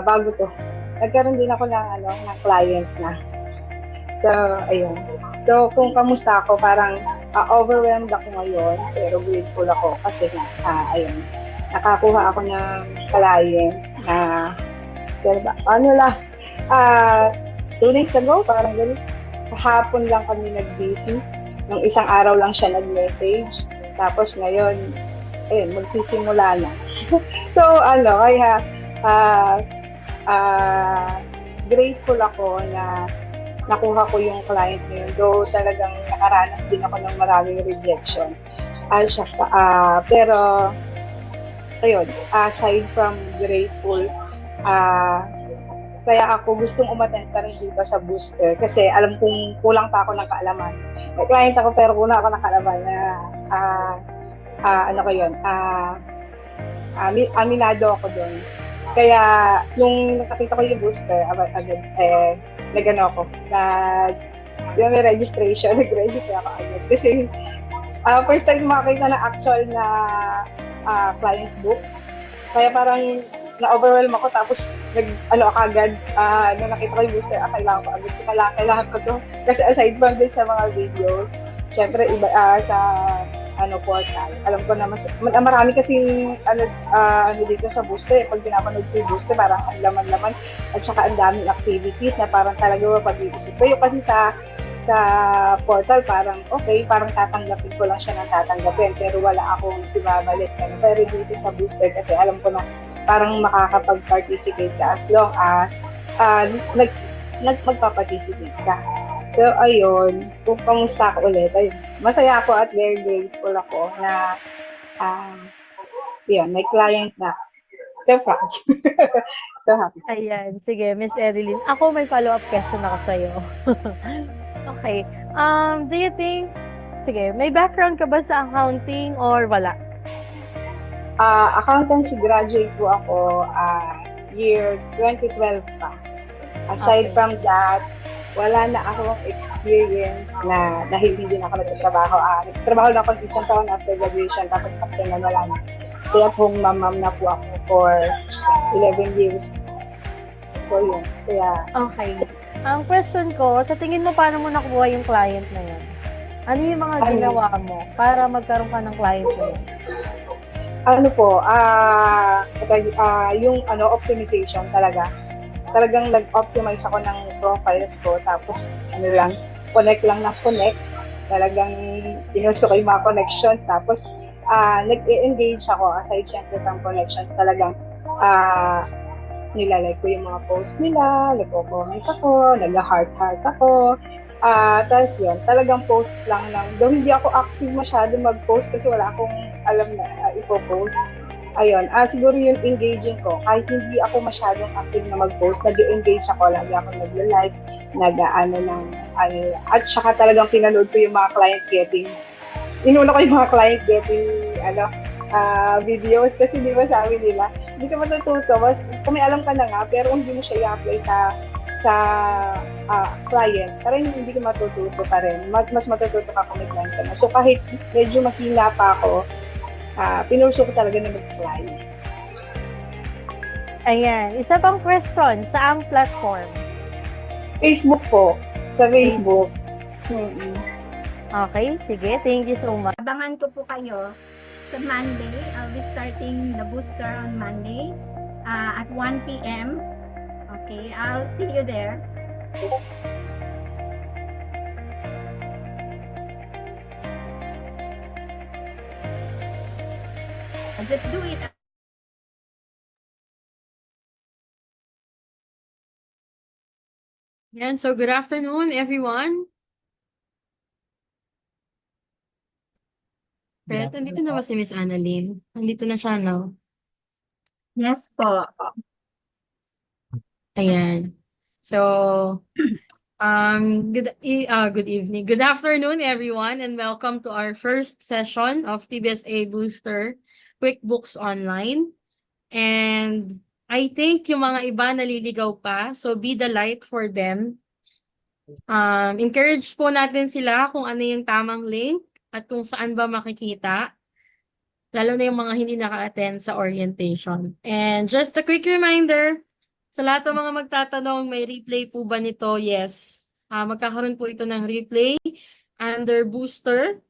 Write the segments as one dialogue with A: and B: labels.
A: bago to. Nagkaroon din ako ng client na. So, ayun. So, kung kamusta ako, parang overwhelmed ako ngayon, pero grateful ako kasi ayun, nakakuha ako ng client na, diba, ano lang, ah, 2 days ago, parang ganun, kahapon lang kami nag-busy. Nung isang araw lang siya nag-message. Tapos ngayon, magsisimula na. So, kaya, ah, ah, grateful ako na nakuha ko yung client na yun. Though talagang nakaranas din ako ng maraming rejection. Pero, ayun, aside from grateful, ah, kaya ako gustong umattend pa rin dito sa booster kasi alam kong kulang pa ako ng kaalaman. May client ako pero kulang ako ng kaalaman na ano ko yun, aminado ako doon. Kaya nung nakita ko yung booster, agad nagano ako, yung may registration, nag-register ako agad. Kasi first time makakita ng actual na client's book. Kaya parang na-overwhelm ako tapos agad, nung nakita ko yung booster, kailangan ko agad. Kailangan ko to. Kasi aside from this sa mga videos, syempre iba sa portal. Alam ko na marami kasi dito sa booster. Pag pinapanood ko yung booster, parang ang laman-laman at saka ang daming activities na parang talaga mapag-iisip ko. Yung kasi sa portal, parang okay, parang tatanggapin ko lang siya ng tatanggapin pero wala akong ibabalik. Pero dito sa booster kasi alam ko na parang makakapag-participate ka as long as magpa-participate ka. So, ayun, kung kamusta ako ulit, ayun, masaya ako at very grateful ako na may client na. So proud. So happy.
B: Ayan, sige, Miss Erilyn. Ako may follow-up question ako sa'yo. Okay. Do you think, sige, may background ka ba sa accounting or wala?
A: Accountancy graduate po ako year 2012 pa. Aside
B: Okay.
A: from that, wala na akong experience na dahil hindi na ako nagtatrabaho. Nagtatrabaho na ako isang taon after graduation, tapos after na wala na. Kaya pong mamam na po ako for 11 years. So yun, kaya...
B: Okay. Ang question ko, sa tingin mo paano mo nakuha yung client na yun? Ano yung mga ginawa mo para magkaroon ka ng client na yun?
A: Yung optimization talaga. Talagang nag-optimize ako ng profiles ko, tapos connect lang na connect. Talagang pinuso ko yung mga connections, tapos nag-engage ako aside syempre from connections. Talagang nilalike ko yung mga post nila, nagko-comment ako, nag-heart ako. Tapos yun, talagang post lang. Though hindi ako active masyado mag-post kasi wala akong alam na ipo-post. Ayun, siguro yung engaging ko, kahit hindi ako masyadong active na mag-post, nag-engage ako, lagi ako nag-like, at saka talagang pinanood ko yung mga client getting. Inuna ko yung mga client getting, videos kasi di ba sabi nila, hindi ka matututo, kung may alam ka na nga, pero hindi mo siya i-apply sa client, parang hindi ka matututo pa rin. Mas matututo ka kung may client ka na. So kahit medyo mahina pa ako, pinurso ko talaga na mag-apply.
B: Ayan. Isa pang question, saang platform?
A: Facebook po. Sa Facebook.
B: Okay, sige. Thank you so much.
C: Abangan ko po kayo sa Monday. I'll be starting the booster on Monday at 1 p.m. Okay, I'll see you there. Just do it.
D: Yan, so good afternoon, everyone. Pero nandito na ba si Miss Annalyn? Nandito na siya, no?
C: Yes po.
D: Ayan. So, good evening. Good afternoon, everyone, and welcome to our first session of TBSA Booster QuickBooks Online. And I think yung mga iba naliligaw pa, so be the light for them. Encourage po natin sila kung ano yung tamang link at kung saan ba makikita. lalo na yung mga hindi naka-attend sa orientation. And just a quick reminder, sa lahat ng mga magtatanong, may replay po ba nito? Yes. Magkakaroon po ito ng replay under Booster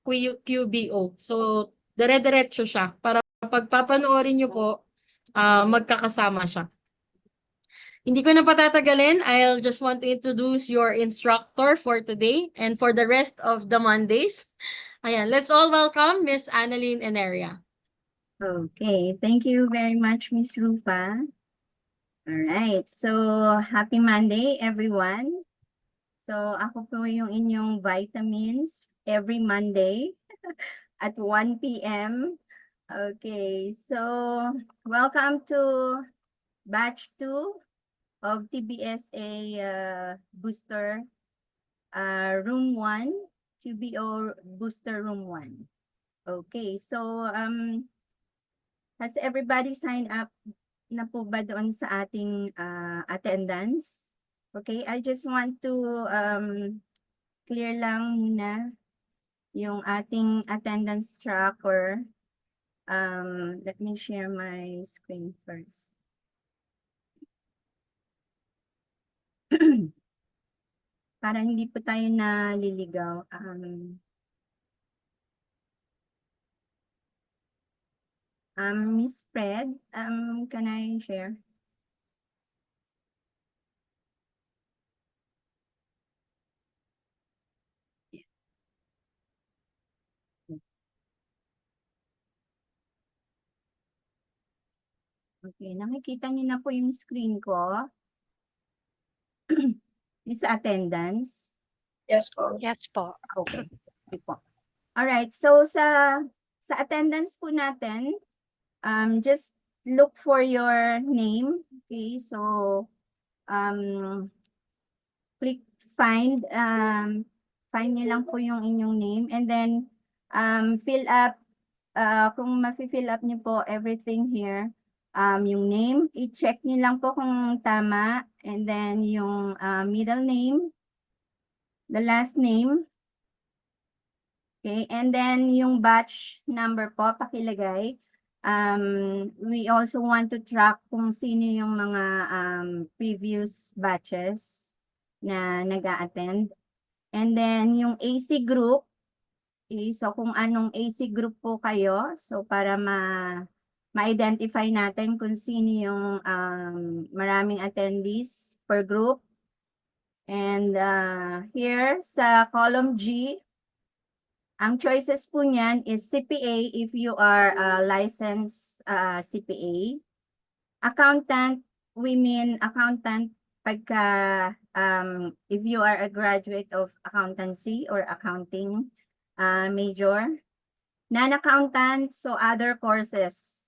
D: QBO. So, dire-diretso siya para pag papanoorin nyo po, magkakasama siya. Hindi ko na patatagalin. I'll just want to introduce your instructor for today and for the rest of the Mondays. Ayan, let's all welcome Miss Annalyn Eneria.
C: Okay, thank you very much, Miss Rufa. All right, so happy Monday, everyone. So ako po yung inyong vitamins every Monday at 1 p.m. Okay, so welcome to batch 2 of TBSA Booster Room 1, QBO Booster Room 1. Okay, so has everybody signed up na po ba doon sa ating attendance? Okay, I just want to clear lang muna yung ating attendance tracker. Let me share my screen first. Para hindi po tayo naliligaw. Miss Fred, can I share? Okay, nakikita niyo na po yung screen ko. Is attendance.
A: Yes po.
B: Yes po.
C: Okay. Okay po. All right. So sa attendance po natin, just look for your name. Okay. So click find find niyo lang po yung inyong name and then fill up kung ma-fill up niyo po everything here. Yung name, i-check niyo lang po kung tama and then yung middle name, the last name. Okay, and then yung batch number po, pakilagay. We also want to track kung sino yung mga previous batches na nag-a-attend. And then yung AC group, okay, so kung anong AC group po kayo, so para ma-identify natin kung sino yung maraming attendees per group. And here sa column G, ang choices po niyan is CPA if you are a licensed CPA. Accountant, we mean accountant pagka if you are a graduate of accountancy or accounting major. Non-accountant, so other courses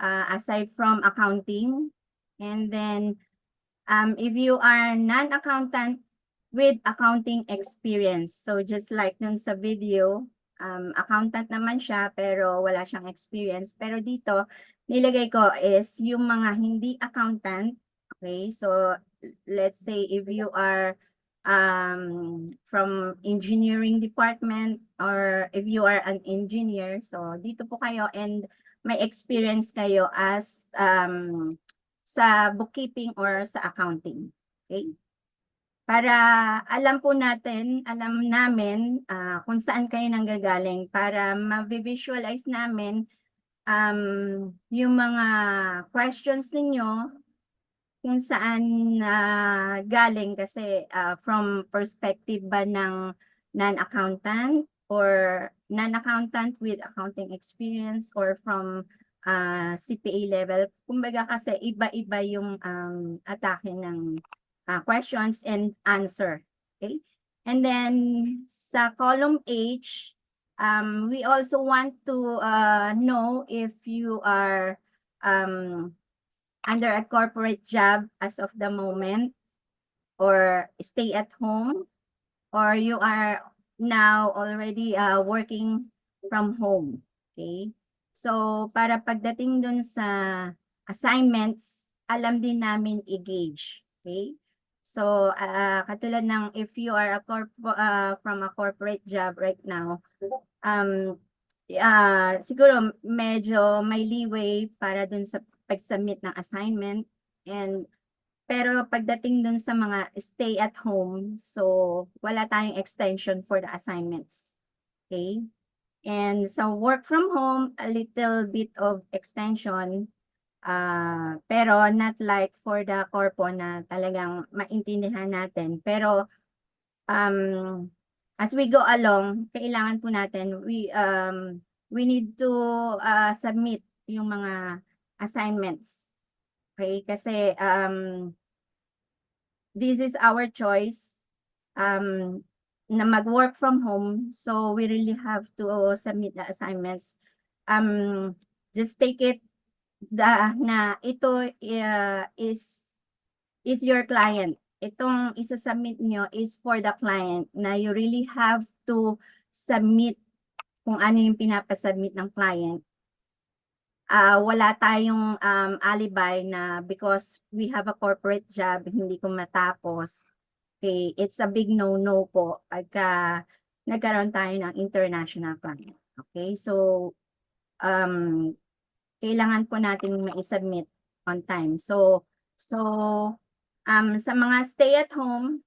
C: aside from accounting. And then if you are non-accountant with accounting experience. So just like nun sa video, accountant naman siya pero wala siyang experience. Pero dito, nilagay ko is yung mga hindi accountant. Okay, so let's say if you are from engineering department or if you are an engineer, so dito po kayo and may experience kayo as sa bookkeeping or sa accounting. Okay? Para alam po natin, alam namin kung saan kayo nanggagaling para ma-visualize namin yung mga questions ninyo kung saan galing kasi from perspective ba ng non-accountant or non-accountant with accounting experience or from CPA level. Kumbaga kasi iba-iba yung atake ng questions and answer. Okay? And then sa column H, we also want to know if you are under a corporate job as of the moment or stay at home or you are now already working from home. Okay? So para pagdating dun sa assignments, alam din namin i-gauge. Okay? So, katulad ng if you are from a corporate job right now, siguro medyo may leeway para dun sa pag-submit ng assignment. Pero pagdating dun sa mga stay at home, so wala tayong extension for the assignments. Okay? And sa work from home, a little bit of extension, pero not like for the corpo na talagang maintindihan natin. Pero as we go along, kailangan po natin, we need to submit yung mga assignments. Okay? Kasi this is our choice na mag-work from home. So we really have to submit the assignments. Just take it na ito is your client. Itong isa-submit nyo is for the client na you really have to submit kung ano yung pinapasubmit ng client. Wala tayong alibi na because we have a corporate job, hindi ko matapos. Okay, it's a big no-no po pagka nagkaroon tayo ng international client. Okay, so kailangan po natin ma-submit on time. So sa mga stay at home,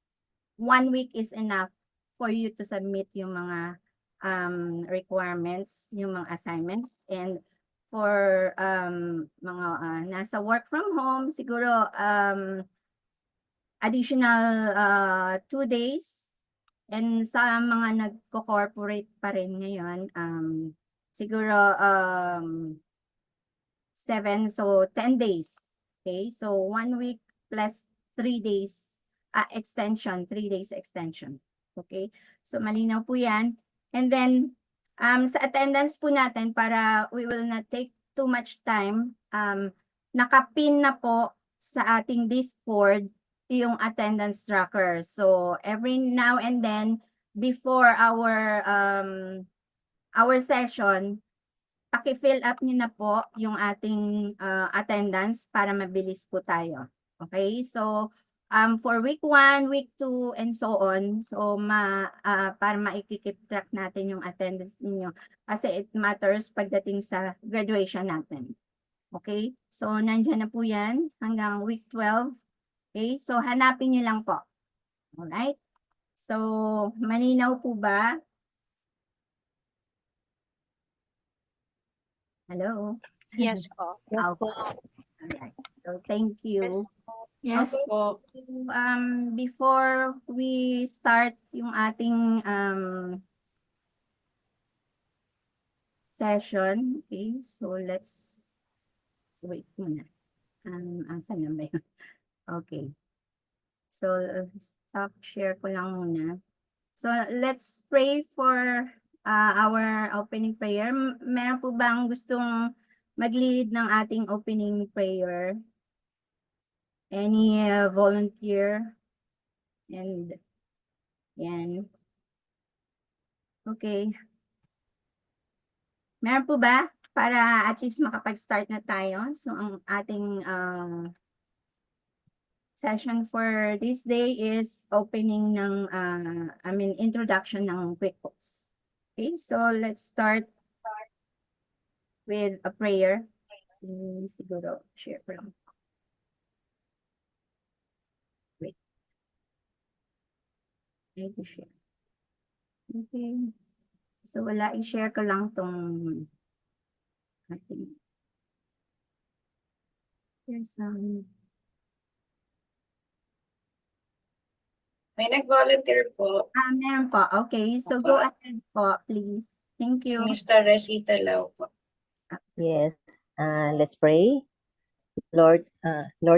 C: 1 week is enough for you to submit yung mga requirements, yung mga assignments. And for mga nasa work from home, siguro additional 2 days. And sa mga nagko-corporate pa rin ngayon, siguro 7, so 10 days. Okay, so 1 week plus 3 days extension, 3 days extension. Okay, so malinaw po yan. And then, sa attendance po natin, para we will not take too much time, nakapin na po sa ating Discord yung attendance tracker. So, every now and then, before our session, paki-fill up niyo na po yung ating attendance para mabilis po tayo. Okay? So, for week 1, week 2, and so on, so para maikikip track natin yung attendance ninyo kasi it matters pagdating sa graduation natin. Okay? So, nandyan na po yan hanggang week 12. Okay? So, hanapin nyo lang po. Alright? So, malinaw po ba? Hello?
A: Yes po.
B: Yes po.
C: Alright. So, thank you.
A: Yes
C: Okay.
A: po.
C: Before we start yung ating session, okay, so let's wait muna. Asan na ba yun? Okay. So, stop share ko lang muna. So, let's pray for our opening prayer. Meron po bang gustong mag-lead ng ating opening prayer? Any volunteer? And yan. Okay. Meron po ba? Para at least makapag-start na tayo. So, ang ating session for this day is opening ng, introduction ng QuickBooks. Okay, so let's start with a prayer. Siguro, share ko lang. Wait. Need to share. Okay. So, wala, i-share ko lang tong ating. Here's
A: May nag-volunteer po.
C: meron po. Okay, so go ahead po, please. Thank
A: Si
C: you.
A: Mr. Resita Lau po.
E: Yes, let's pray. Lord,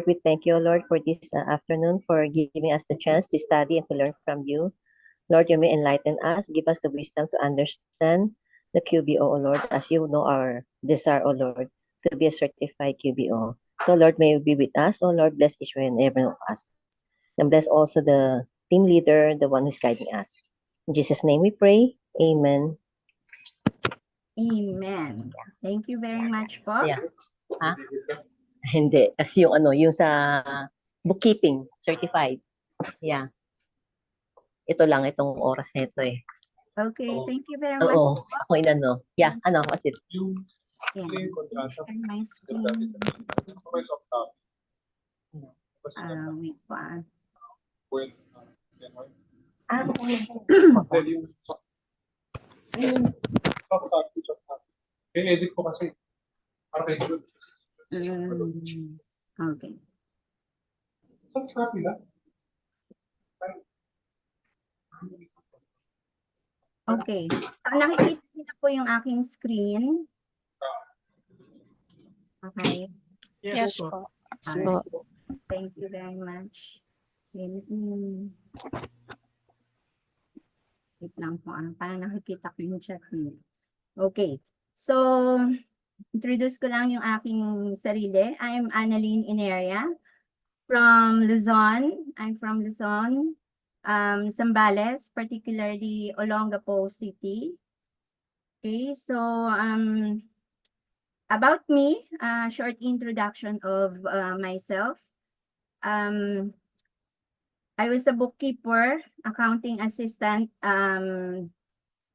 E: we thank you, Lord, for this afternoon, for giving us the chance to study and to learn from you. Lord, you may enlighten us, give us the wisdom to understand the QBO, O Lord, as you know our desire, O Lord, to be a certified QBO. So, Lord, may you be with us, O Lord, bless each and every one of us. And bless also the team leader, the one who's guiding us. In Jesus' name we pray. Amen.
C: Amen. Thank you very much po.
E: Yeah. Ha? Hindi. Kasi yung sa bookkeeping, certified. Yeah. Ito lang, itong oras na ito eh.
C: Okay, thank you very much.
E: Oo, ako inano. Yeah, ano, what's it?
F: Yung
C: Yan.
F: yung kontrata,
C: Share my screen.
F: okay, soft copy. Kasi
C: Wait po.
F: when, ganun.
E: Oo.
F: Then yung soft copy. I-edit ko kasi. Para kay Jude.
C: Okay.
F: Soft copy lang.
C: Okay. Nakikita niyo na po yung aking screen. Okay.
B: Yes po. Yes
C: Alright.
B: po.
C: Thank you very much. Wait lang po. Parang nakikita ko yung chat niyo. Okay. So, introduce ko lang yung aking sarili. I am Annalyn Ineria from Luzon. I'm from Luzon, Zambales, particularly Olongapo City. Okay, so about me, short introduction of myself. I was a bookkeeper, accounting assistant noong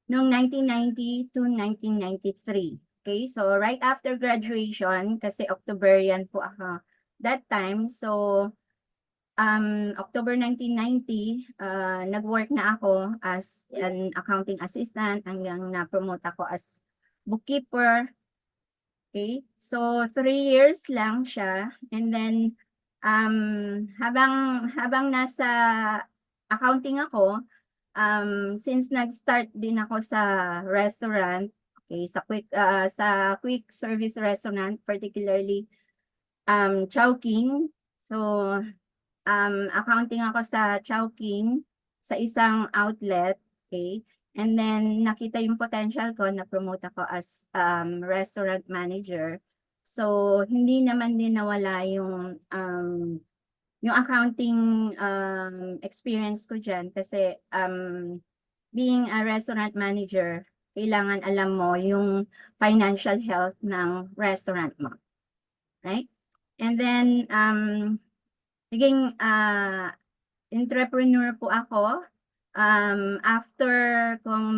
C: 1990 to 1993. Okay, so right after graduation, kasi Octoberian po ako that time, so October 1990, nag-work na ako as an accounting assistant hanggang na-promote ako as bookkeeper. Okay, so 3 years lang siya, and then habang nasa accounting ako, since nag-start din ako sa restaurant, okay, sa quick service restaurant, particularly Chowking. So accounting ako sa Chowking sa isang outlet, okay? And then nakita yung potential ko, na-promote ako as restaurant manager. So hindi naman din nawala yung accounting experience ko diyan kasi being a restaurant manager, kailangan alam mo yung financial health ng restaurant mo. Right? And then naging entrepreneur po ako after kong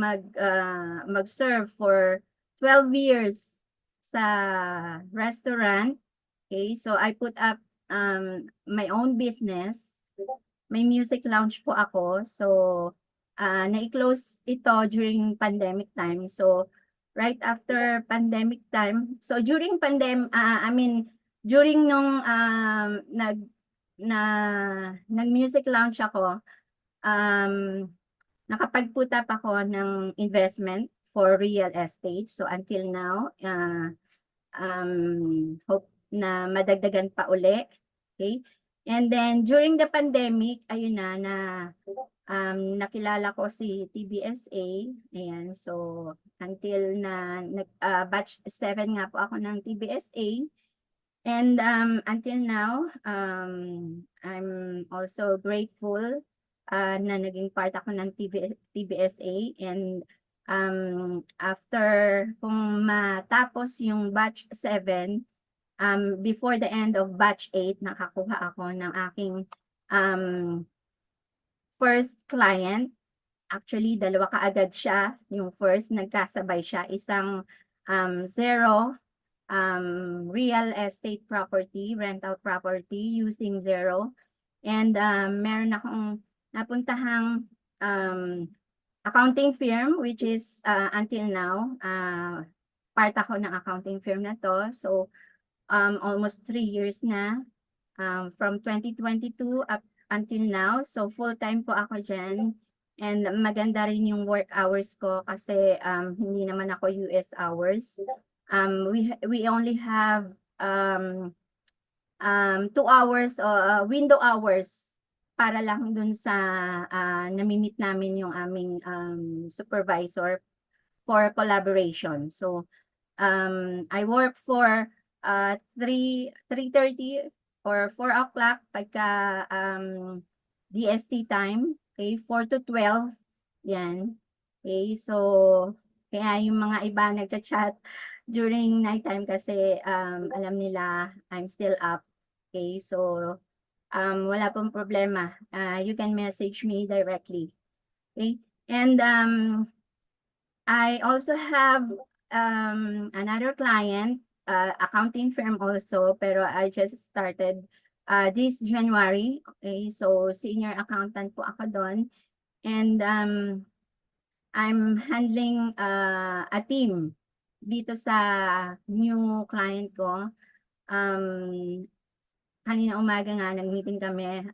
C: mag-serve for 12 years sa restaurant. Okay, so I put up my own business. May music lounge po ako. So na-close ito during pandemic time. So right after pandemic time, so during during nung nag-music lounge ako, nakapag-put up ako ng investment for real estate. So until now, hope na madagdagan pa uli. Okay? And then during the pandemic, ayun na nakilala ko si TBSA. Ayan, so until na batch 7 nga po ako ng TBSA. And until now, I'm also grateful na naging part ako ng TBSA. And after kung matapos yung batch 7, before the end of batch 8, nakakuha ako ng aking first client. Actually, dalawa kaagad siya. Yung first, nagkasabay siya. Isang zero real estate property, rental property using Zero. And meron akong napuntahang accounting firm, which is until now, part ako ng accounting firm na to. So almost 3 years na, from 2022 up until now. So full-time po ako dyan. And maganda rin yung work hours ko kasi hindi naman ako US hours. We only have 2 hours window hours para lang dun sa namimit namin yung aming supervisor for collaboration. So I work for 3:30 or 4 o'clock pagka DST time, okay, 4 to 12, yan. Okay, so kaya yung mga iba nagchat-chat during nighttime kasi alam nila I'm still up. Okay, so wala pong problema. You can message me directly. Okay, and I also have another client, accounting firm also, pero I just started this January. Okay, so senior accountant po ako doon. And I'm handling a team dito sa new client ko. Kanina umaga nga nag-meeting kami,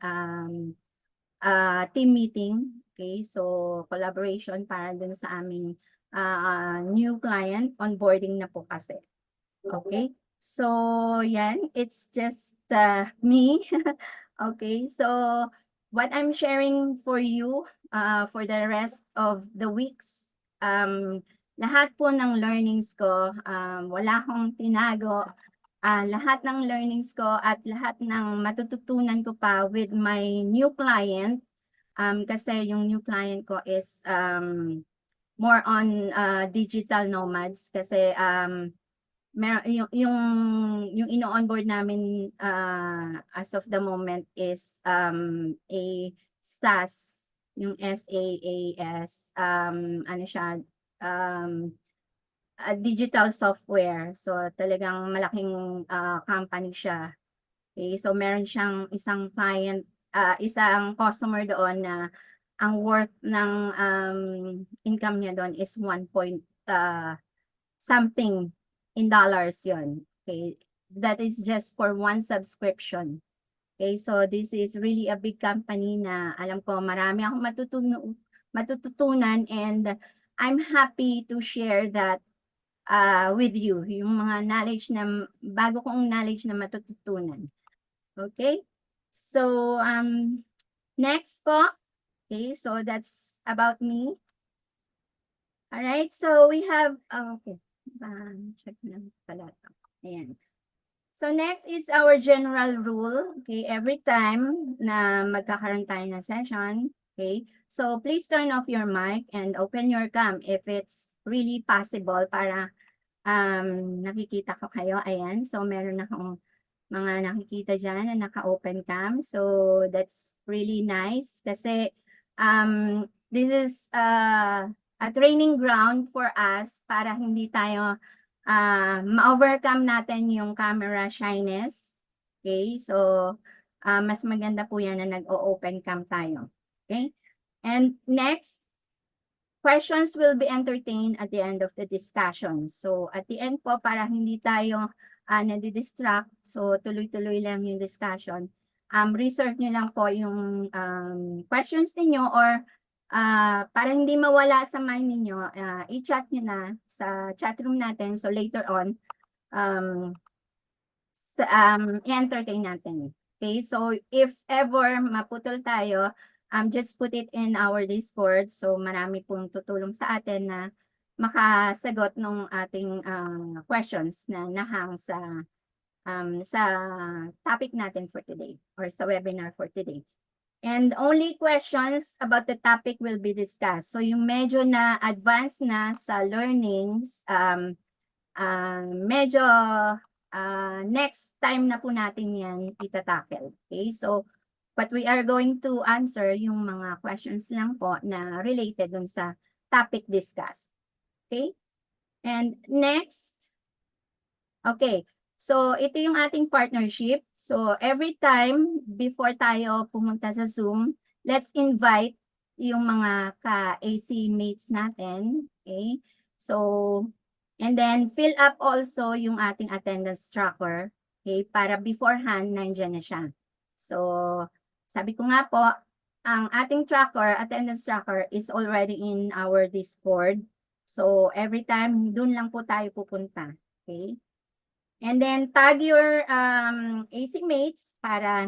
C: team meeting. Okay, so collaboration para dun sa aming new client, onboarding na po kasi. Okay, so yan, it's just me. Okay, so what I'm sharing for you for the rest of the weeks, lahat po ng learnings ko, wala akong tinago. Lahat ng learnings ko at lahat ng matututunan ko pa with my new client, kasi yung new client ko is more on digital nomads kasi yung ino-onboard namin as of the moment is a SaaS, yung SaaS, ano siya, digital software. So talagang malaking company siya. Okay, so meron siyang isang client, isang customer doon na ang worth ng income niya doon is 1 point something in dollars yon. Okay, that is just for one subscription. Okay, so this is really a big company na alam ko marami akong matututunan and I'm happy to share that with you, yung mga knowledge na, bago kong knowledge na matututunan. Okay, so next po. Okay, so that's about me. All right, so we have, okay, check na pala ito. Ayan. So next is our general rule. Okay, every time na magkakaroon tayo ng session, okay, so please turn off your mic and open your cam if it's really possible para nakikita ko kayo. Ayan, so meron akong mga nakikita dyan na naka-open cam. So that's really nice kasi this is a training ground for us para hindi tayo ma-overcome natin yung camera shyness. Okay, so mas maganda po yan na nag-o-open cam tayo. Okay, and next, questions will be entertained at the end of the discussion. So at the end po, para hindi tayo nadidistract, so tuloy-tuloy lang yung discussion, research nyo lang po yung questions ninyo or para hindi mawala sa mind ninyo, i-chat nyo na sa chat room natin. So later on, i-entertain natin. Okay, so if ever maputol tayo, just put it in our Discord. So marami pong tutulong sa atin na makasagot ng ating questions na nahang sa topic natin for today or sa webinar for today. And only questions about the topic will be discussed. So yung medyo na advanced na sa learnings, medyo next time na po natin yan itatackle. Okay, so but we are going to answer yung mga questions lang po na related dun sa topic discussed. Okay, and next, okay, so ito yung ating partnership. So every time before tayo pumunta sa Zoom, let's invite yung mga ka-AC mates natin. Okay, so and then fill up also yung ating attendance tracker. Okay, para beforehand nandiyan na siya. So sabi ko nga po, ang ating tracker, attendance tracker is already in our Discord. So every time dun lang po tayo pupunta. Okay? And then tag your AC mates para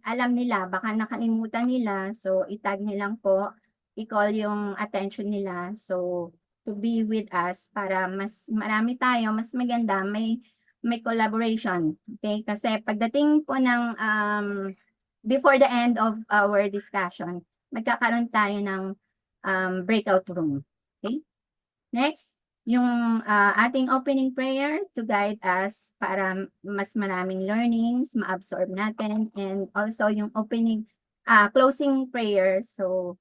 C: alam nila, baka nakalimutan nila. So itag nilang po, i-call yung attention nila. So to be with us para mas marami tayo, mas maganda, may collaboration. Okay? Kasi pagdating po ng before the end of our discussion, magkakaroon tayo ng breakout room. Okay? Next, yung ating opening prayer to guide us para mas maraming learnings, ma-absorb natin, and also yung opening, closing prayer. So,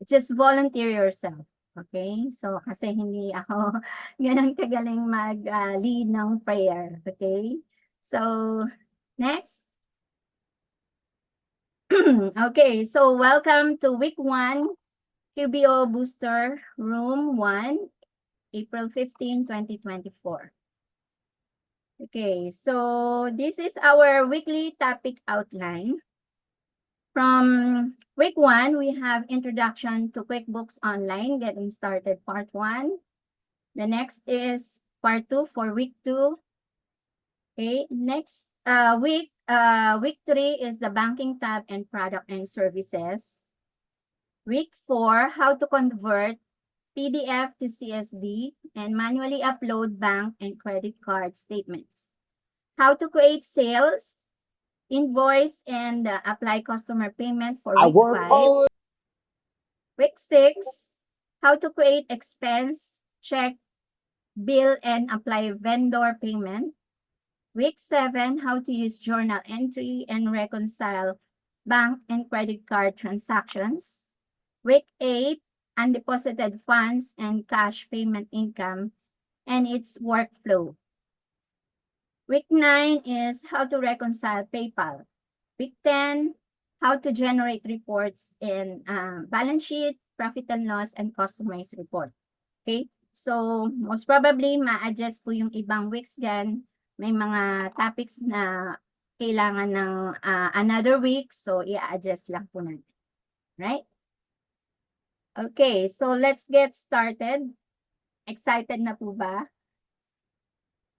C: just volunteer yourself. Okay? So, kasi hindi ako ganun kagaling mag-lead ng prayer. Okay? So, next. Okay, so welcome to week 1, QBO Booster Room 1, April 15, 2024. Okay, so this is our weekly topic outline. From week 1, we have Introduction to QuickBooks Online, Getting Started Part 1. The next is Part 2 for week 2. Okay, next week 3 is the Banking tab and Product and Services. Week 4, how to convert PDF to CSV and manually upload bank and credit card statements. How to create sales, invoice, and apply customer payment for week 5. Week 6, how to create expense, check, bill, and apply vendor payment. Week 7, how to use journal entry and reconcile bank and credit card transactions. Week 8, undeposited funds and cash payment income and its workflow. Week 9 is how to reconcile PayPal. Week 10, how to generate reports in balance sheet, profit and loss, and customized report. Okay? So, most probably, ma-adjust po yung ibang weeks dyan. May mga topics na kailangan ng another week. So, i-adjust lang po natin. Right? Okay, so let's get started. Excited na po ba?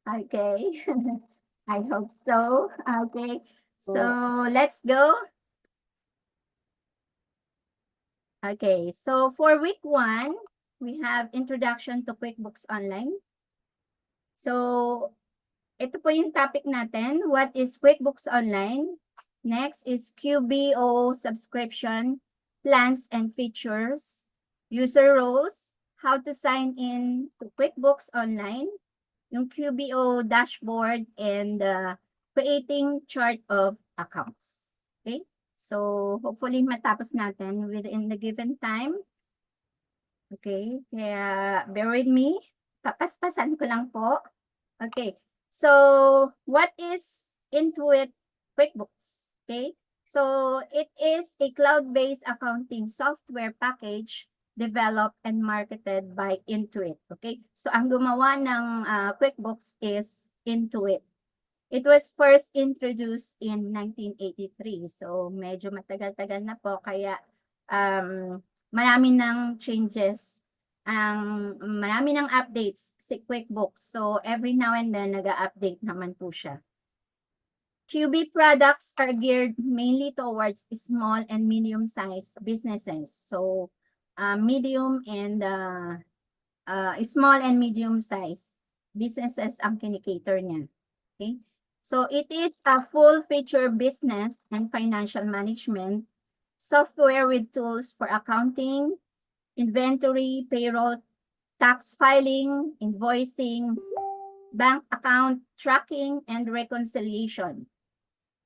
C: Okay. I hope so. Okay. So let's go. Okay. So for week 1, we have Introduction to QuickBooks Online. So ito po yung topic natin. What is QuickBooks Online? Next is QBO subscription, plans and features, user roles, how to sign in to QuickBooks Online, yung QBO dashboard, and creating chart of accounts. Okay? So, hopefully matapos natin within the given time. Okay? Kaya, bear with me. Papaspasan ko lang po. Okay. So, what is Intuit QuickBooks? Okay? So, it is a cloud-based accounting software package developed and marketed by Intuit. Okay? So, ang gumawa ng QuickBooks is Intuit. It was first introduced in 1983. So, medyo matagal-tagal na po. Kaya, marami ng changes, marami ng updates si QuickBooks. So, every now and then, nag-update naman po siya. QB products are geared mainly towards small and medium-sized businesses. So, medium and small and medium-sized businesses ang kinikater niya. Okay? So, it is a full-feature business and financial management software with tools for accounting, inventory, payroll, tax filing, invoicing, bank account tracking, and reconciliation.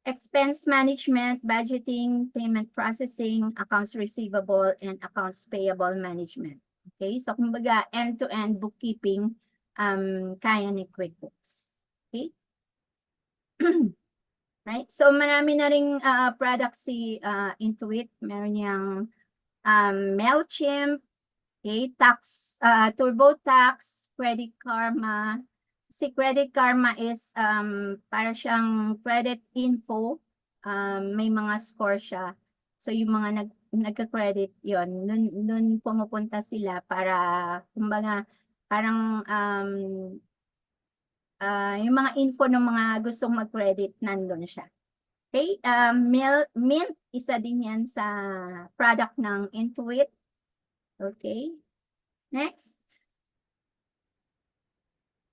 C: Expense management, budgeting, payment processing, accounts receivable, and accounts payable management. Okay, so kumbaga end-to-end bookkeeping kaya ni QuickBooks. Okay? Right? So marami na ring products si Intuit. Meron niyang MailChimp, okay, TurboTax, Credit Karma. Si Credit Karma is para siyang credit info. May mga score siya. So yung mga nagka-credit yon, nun pumupunta sila para kumbaga parang yung mga info ng mga gustong mag-credit nandun siya. Okay, Mint, isa din yan sa product ng Intuit. Okay, next.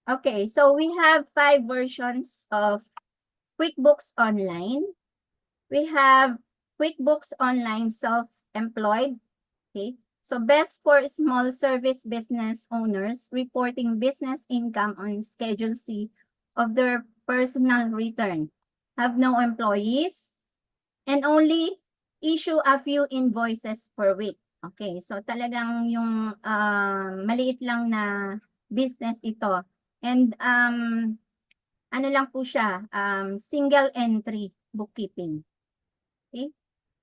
C: Okay, so we have 5 versions of QuickBooks Online. We have QuickBooks Online Self-Employed. Okay, so best for small service business owners reporting business income on Schedule C of their personal return, have no employees, and only issue a few invoices per week. Okay, so talagang yung maliit lang na business ito. And ano lang po siya, single entry bookkeeping. Okay?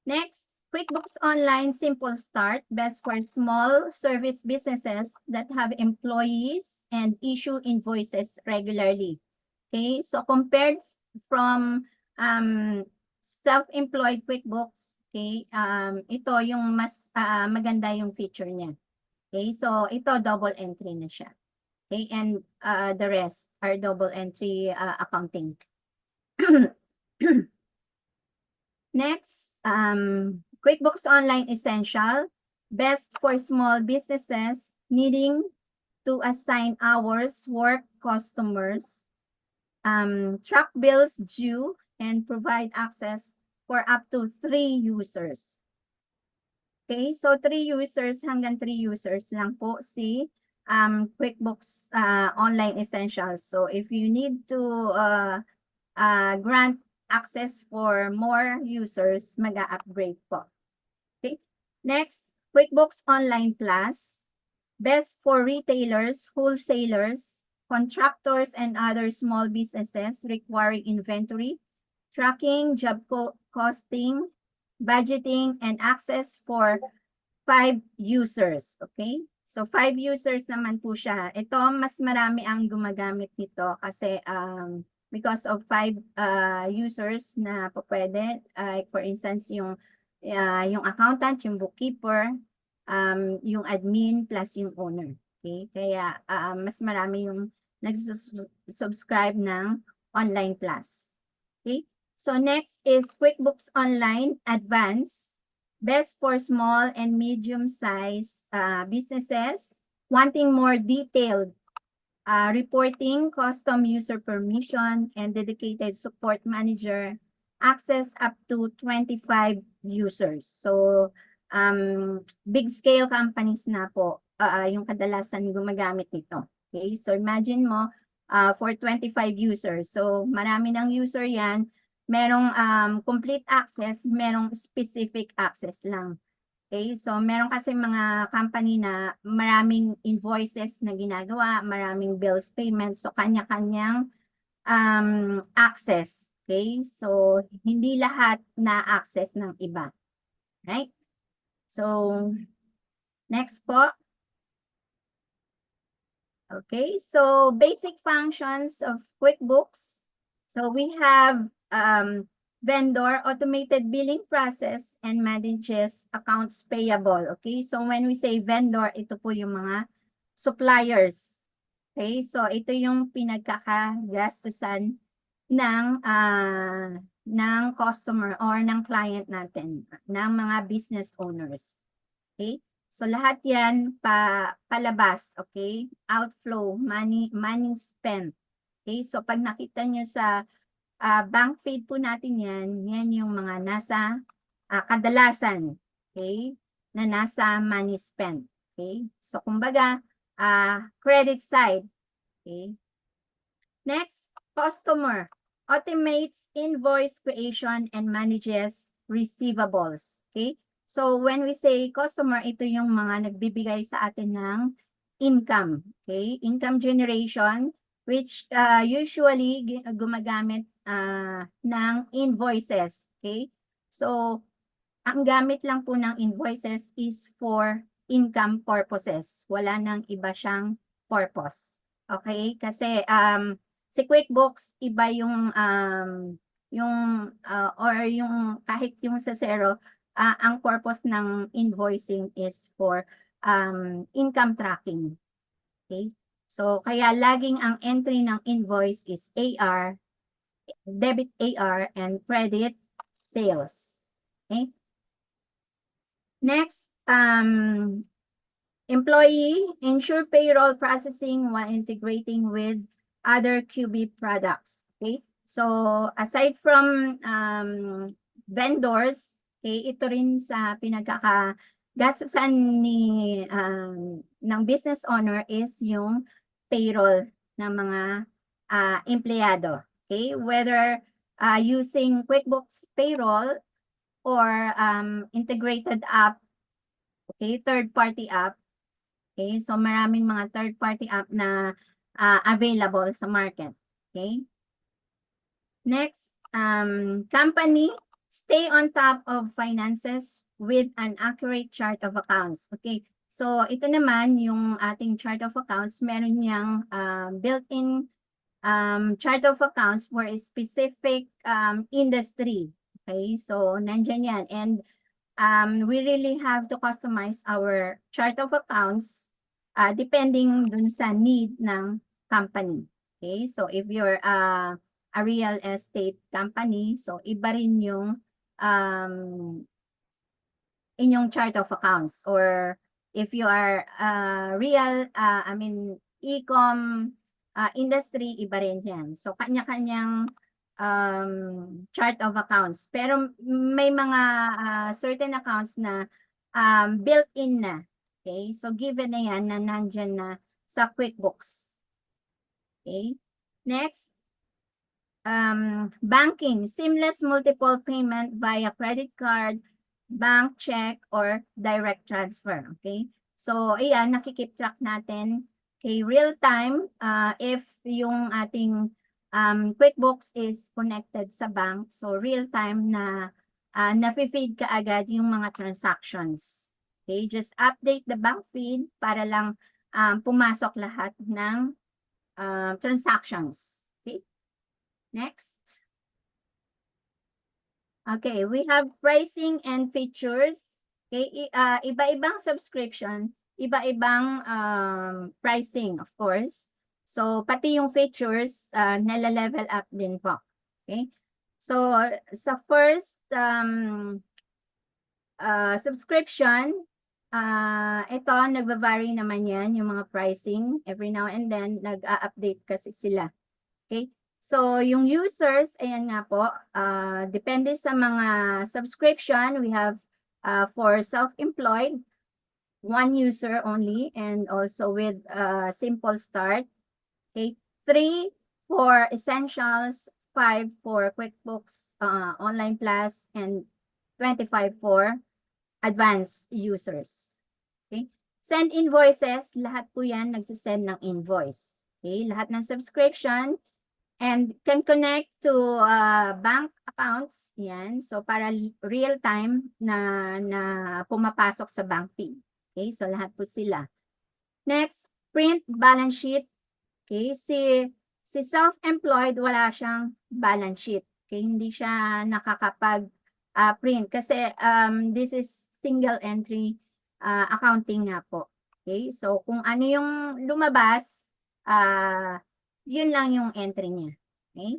C: Next, QuickBooks Online Simple Start, best for small service businesses that have employees and issue invoices regularly. Okay, so compared from self-employed QuickBooks, okay, ito yung mas maganda yung feature niya. Okay, so ito double entry na siya. Okay, and the rest are double entry accounting. Next, QuickBooks Online Essential, best for small businesses needing to assign hours, work customers, track bills due, and provide access for up to 3 users. Okay, so 3 users hanggang 3 users lang po si QuickBooks Online Essentials. So if you need to grant access for more users, mag-upgrade po. Okay, next, QuickBooks Online Plus, best for retailers, wholesalers, contractors, and other small businesses requiring inventory, tracking, job costing, budgeting, and access for 5 users. Okay? So 5 users naman po siya. Ito, mas marami ang gumagamit nito kasi because of 5 users na po pwede. For instance, yung accountant, yung bookkeeper, yung admin plus yung owner. Okay? Kaya mas marami yung nag-subscribe ng online class. Okay? So next is QuickBooks Online Advanced, best for small and medium-sized businesses wanting more detailed reporting, custom user permission, and dedicated support manager, access up to 25 users. So big scale companies na po yung kadalasan gumagamit nito. Okay, so imagine mo for 25 users. So marami ng user yan. Merong complete access, merong specific access lang. Okay, so meron kasi mga company na maraming invoices na ginagawa, maraming bills payments, so kanya-kanyang access. Okay, so hindi lahat na access ng iba. Right? So next po. Okay, so basic functions of QuickBooks. So we have vendor automated billing process and manages accounts payable. Okay, so when we say vendor, ito po yung mga suppliers. Okay, so ito yung pinagkakagastusan ng customer or ng client natin, ng mga business owners. Okay, so lahat yan palabas, okay? Outflow, money spent. Okay, so pag nakita nyo sa bank feed po natin yan yung mga nasa kadalasan, okay? Na nasa money spent, okay? So kumbaga, credit side, okay? Next, customer automates invoice creation and manages receivables, okay? So when we say customer, ito yung mga nagbibigay sa atin ng income, okay? Income generation, which usually gumagamit ng invoices, okay? So ang gamit lang po ng invoices is for income purposes. Wala nang iba siyang purpose. Okay? Kasi si QuickBooks iba yung or yung kahit yung sa zero, ang purpose ng invoicing is for income tracking. Okay? So kaya laging ang entry ng invoice is AR, debit AR, and credit sales. Okay? Next, employee ensure payroll processing while integrating with other QB products. Okay? So aside from vendors, okay, ito rin sa pinagkakagastusan ng business owner is yung payroll ng mga empleyado. Okay? Whether using QuickBooks Payroll or integrated app Okay, third-party app. Okay, so maraming mga third-party app na available sa market. Okay. Next, company, stay on top of finances with an accurate chart of accounts. Okay, so ito naman yung ating chart of accounts, meron niyang built-in chart of accounts for a specific industry. Okay, so nandyan yan. And we really have to customize our chart of accounts depending dun sa need ng company. Okay, so if you're a real estate company, so iba rin yung inyong chart of accounts. Or if you are real, e-com industry, iba rin yan. So kanya-kanyang chart of accounts. Pero may mga certain accounts na built-in na. Okay? So given na yan na nandyan na sa QuickBooks. Okay? Next, banking, seamless multiple payment via credit card, bank check, or direct transfer. Okay? So, ayan, nakikip track natin. Okay, real time, if yung ating QuickBooks is connected sa bank, so real time na na-feed ka agad yung mga transactions. Okay, just update the bank feed para lang pumasok lahat ng transactions. Okay. Next. Okay, we have pricing and features. Okay, iba-ibang subscription, iba-ibang pricing, of course. So, pati yung features, nala-level up din po. Okay? So, sa first subscription, ito, nagva-vary naman yan, yung mga pricing. Every now and then, nag-a-update kasi sila. Okay? So, yung users, ayan nga po, depende sa mga subscription, we have for self-employed, 1 user only, and also with simple start. Okay, 3 for essentials, 5 for QuickBooks Online Plus, and 25 for advanced users. Okay, send invoices, lahat po yan nagsisend ng invoice. Okay, lahat ng subscription, and can connect to bank accounts, yan. So, para real time na pumapasok sa bank feed. Okay, so lahat po sila. Next, print balance sheet. Okay, si self-employed, wala siyang balance sheet. Okay, hindi siya nakakapag-print kasi this is single entry accounting nga po. Okay, so kung ano yung lumabas, yun lang yung entry niya. Okay?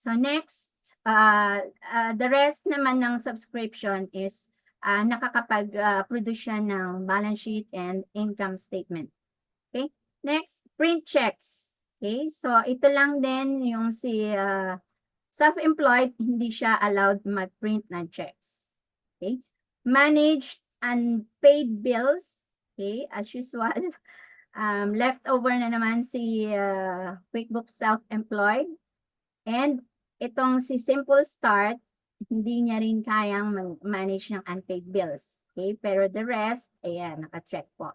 C: So next, the rest naman ng subscription is nakakapag-produce siya ng balance sheet and income statement. Okay? Next, print checks. Okay? So ito lang din yung si self-employed, hindi siya allowed mag-print ng checks. Okay? Manage unpaid bills. Okay? As usual. Leftover na naman si QuickBooks Self-Employed. And itong si Simple Start, hindi niya rin kayang manage ng unpaid bills. Okay? Pero the rest, ayan, naka-check po.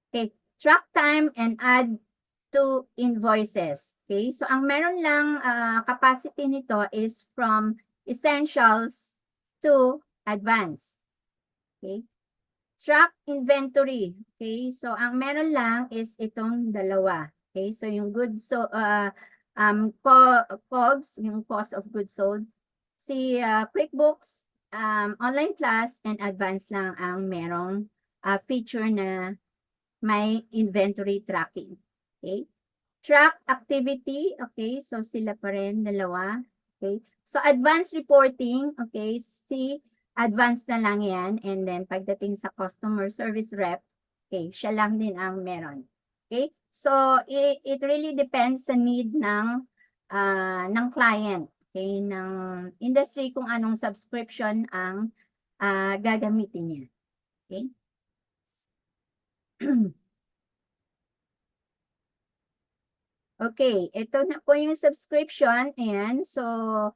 C: Okay. Track time and add to invoices. Okay? So, ang meron lang capacity nito is from essentials to advanced. Okay? Track inventory. Okay, so ang meron lang is itong dalawa. Okay, so yung goods, so COGS, yung cost of goods sold, si QuickBooks Online Plus and Advanced lang ang merong feature na may inventory tracking. Okay, track activity. Okay, so sila pa rin dalawa. Okay, so advanced reporting. Okay, si advanced na lang yan. And then, pagdating sa customer service rep, okay, siya lang din ang meron. Okay? So, it really depends sa need ng client. Okay? Ng industry kung anong subscription ang gagamitin niya. Okay? Okay, ito na po yung subscription. Ayan, so,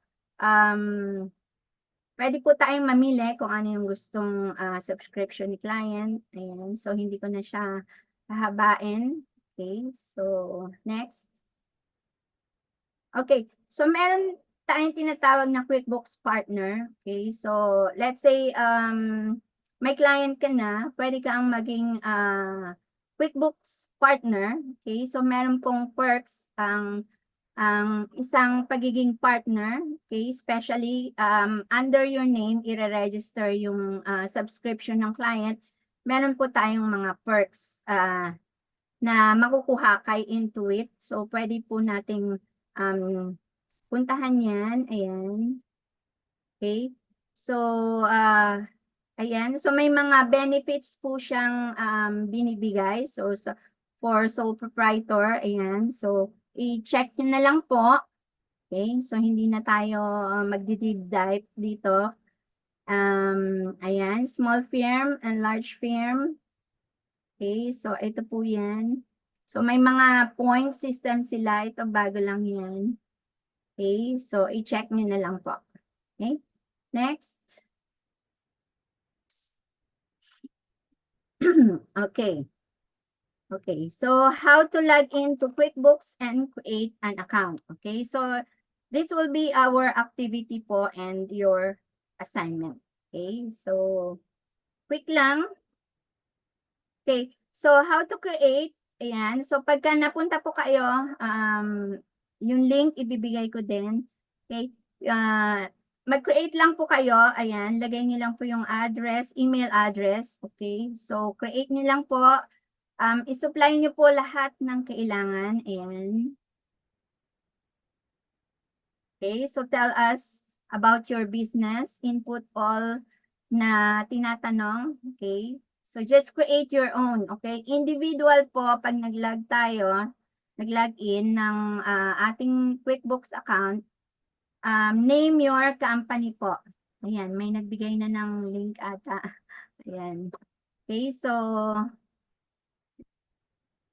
C: pwede po tayong mamili kung ano yung gustong subscription ni client. Ayan. So, hindi ko na siya hahabain. Okay. So, next. Okay. So, meron tayong tinatawag na QuickBooks Partner. Okay. So, let's say, may client ka na, pwede kang maging QuickBooks Partner. Okay. So, meron pong perks ang isang pagiging partner, okay, especially under your name, ire-register yung subscription ng client, meron po tayong mga perks na makukuha kay Intuit. So, pwede po nating puntahan yan. Ayan. Okay. So, ayan. So, may mga benefits po siyang binibigay. So, for sole proprietor, ayan. So, i-check nyo na lang po. Okay, so hindi na tayo magdi-deep dive dito. Ayan, small firm and large firm. Okay, so ito po yan. So may mga point system sila. Ito bago lang yan. Okay, so i-check nyo na lang po. Okay, next. Okay. Okay, so how to log into QuickBooks and create an account. Okay, so this will be our activity po and your assignment. Okay, so quick lang. Okay, so how to create. Ayan, so pagka napunta po kayo, yung link ibibigay ko din. Okay, mag-create lang po kayo. Ayan, lagay niyo lang po yung address, email address. Okay, so create niyo lang po. I-supply niyo po lahat ng kailangan. Ayan. Okay, so tell us about your business. Input all na tinatanong. Okay, so just create your own. Okay, individual po pag nag-log tayo, nag-log in ng ating QuickBooks account, name your company po. Ayan, may nagbigay na ng link ata. Ayan. Okay, so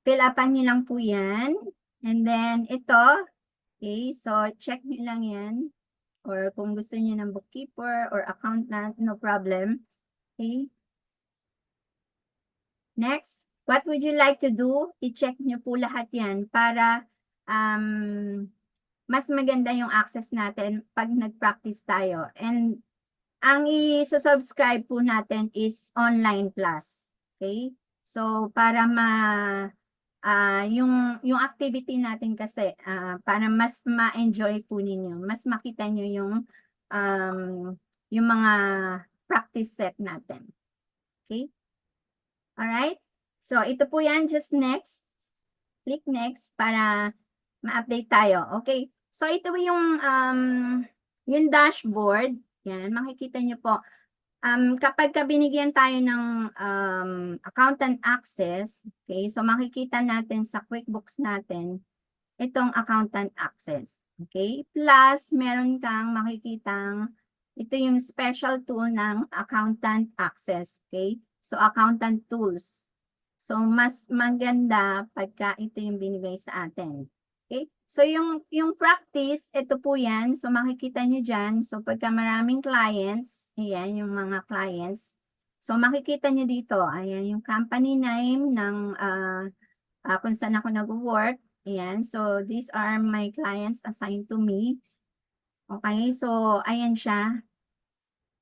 C: fill upan niyo lang po yan. And then, ito. Okay, so check niyo lang yan. Or kung gusto niyo ng bookkeeper or accountant, no problem. Okay. Next, what would you like to do? I-check niyo po lahat yan para mas maganda yung access natin pag nag-practice tayo. And ang i-subscribe po natin is online class. Okay? So, para yung activity natin kasi para mas ma-enjoy po ninyo, mas makita nyo yung mga practice set natin. Okay? Alright? So, ito po yan, just next. Click next para ma-update tayo. Okay? So, ito yung dashboard. Yan, makikita nyo po. Kapag binigyan tayo ng accountant access, okay, so makikita natin sa QuickBooks natin itong accountant access. Okay, plus meron kang makikitang ito yung special tool ng accountant access. Okay, so accountant tools. So mas maganda pagka ito yung binigay sa atin. Okay, so yung practice, ito po yan. So makikita nyo dyan. So pagka maraming clients, ayan yung mga clients. So makikita nyo dito, ayan yung company name ng kung saan ako nag-work. Ayan, so these are my clients assigned to me. Okay, so ayan siya.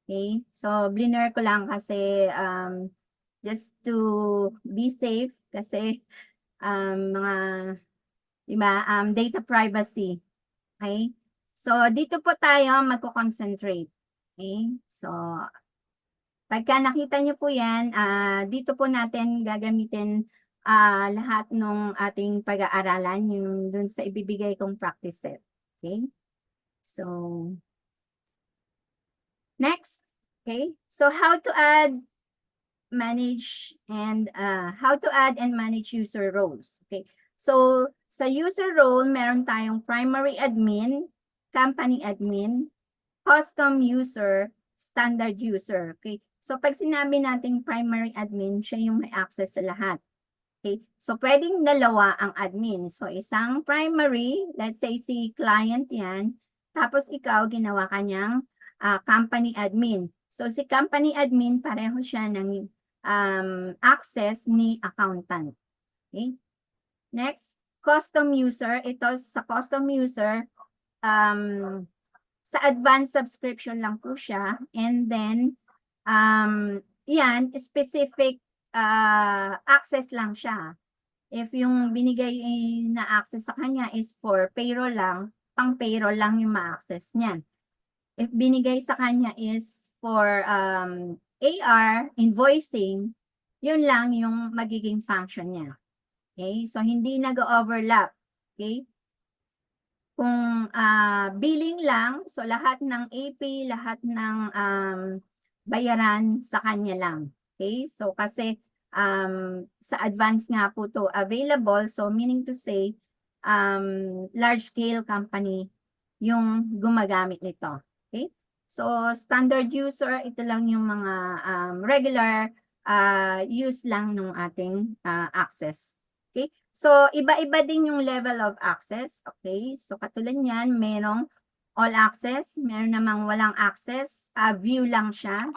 C: Okay, so blur ko lang kasi just to be safe kasi mga diba? Data privacy. Okay? So, dito po tayo magko-concentrate. Okay? So, pagka nakita nyo po yan, dito po natin gagamitin lahat ng ating pag-aaralan, yung dun sa ibibigay kong practice set. Okay? So, next. Okay? So, how to add, manage, and how to add and manage user roles. Okay? So, sa user role, meron tayong primary admin, company admin, custom user, standard user. Okay? So, pag sinabi nating primary admin, siya yung may access sa lahat. Okay? So, pwedeng dalawa ang admin. So, isang primary, let's say si client yan, tapos ikaw ginawa kanyang company admin. So si company admin, pareho siya ng access ni accountant. Okay? Next, custom user. Ito sa custom user, sa advanced subscription lang po siya. And then, yan, specific access lang siya. If yung binigay na access sa kanya is for payroll lang, pang payroll lang yung ma-access niya. If binigay sa kanya is for AR, invoicing, yun lang yung magiging function niya. Okay? So, hindi nag-overlap. Okay? Kung billing lang, so lahat ng AP, lahat ng bayaran sa kanya lang. Okay? So, kasi sa advance nga po to available, so meaning to say, large scale company yung gumagamit nito. Okay? So, standard user, ito lang yung mga regular use lang ng ating access. Okay? So, iba-iba din yung level of access. Okay? So, katulad niyan, merong all access, meron namang walang access, view lang siya.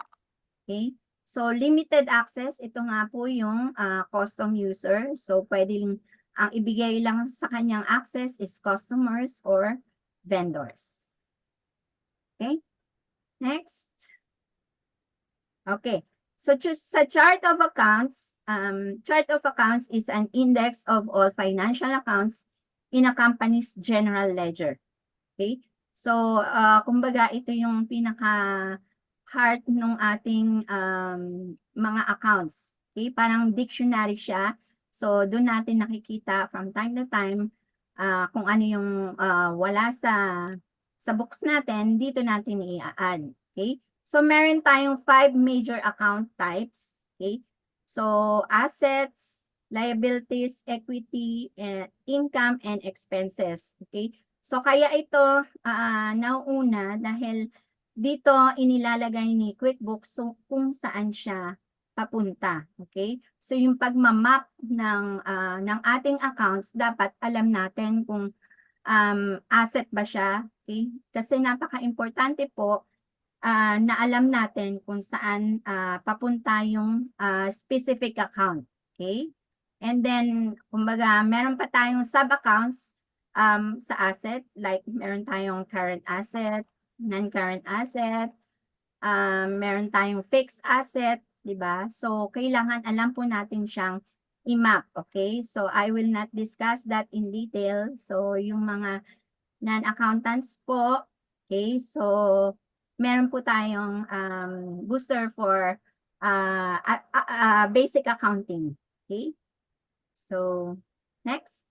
C: Okay? So, limited access, ito nga po yung custom user. So, pwedeng ang ibigay lang sa kanyang access is customers or vendors. Okay? Next. Okay. So, sa chart of accounts is an index of all financial accounts in a company's general ledger. Okay? So, kumbaga, ito yung pinaka-heart ng ating mga accounts. Okay? Parang dictionary siya. So, doon natin nakikita from time to time kung ano yung wala sa books natin, dito natin i-add. Okay? So, meron tayong 5 major account types. Okay? So, assets, liabilities, equity, income, and expenses. Okay? So, kaya ito nauuna dahil dito inilalagay ni QuickBooks kung saan siya papunta. Okay? So, yung pagmamap ng ating accounts, dapat alam natin kung asset ba siya. Okay? Kasi napaka-importante po na alam natin kung saan papunta yung specific account. Okay? And then, kumbaga, meron pa tayong sub-accounts sa asset. Like, meron tayong current asset, non-current asset, meron tayong fixed asset, di ba? So, kailangan alam po natin siyang i-map. Okay? So, I will not discuss that in detail. So, yung mga non-accountants po, okay? So, meron po tayong booster for basic accounting. Okay? So, next.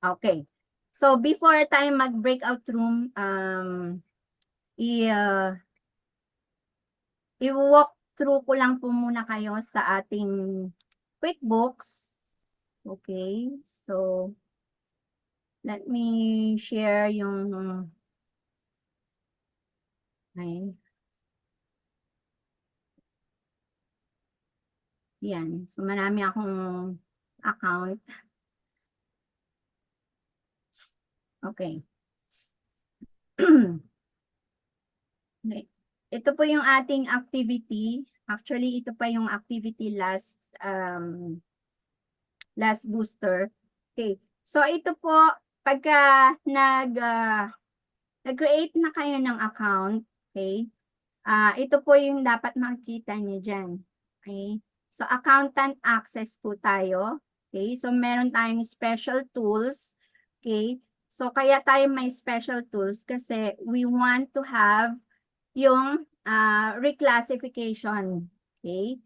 C: Okay. So, before tayo mag-breakout room, i-walk through ko lang po muna kayo sa ating QuickBooks. Okay. So, let me share yung yan. So, marami akong account. Okay. Okay. Ito po yung ating activity. Actually, ito pa yung activity last booster. Okay. So, ito po, pagka nag-create na kayo ng account, okay, ito po yung dapat makikita nyo dyan. Okay. So, accountant access po tayo. Okay. So, meron tayong special tools. Okay. So, kaya tayo may special tools kasi we want to have yung reclassification. Okay.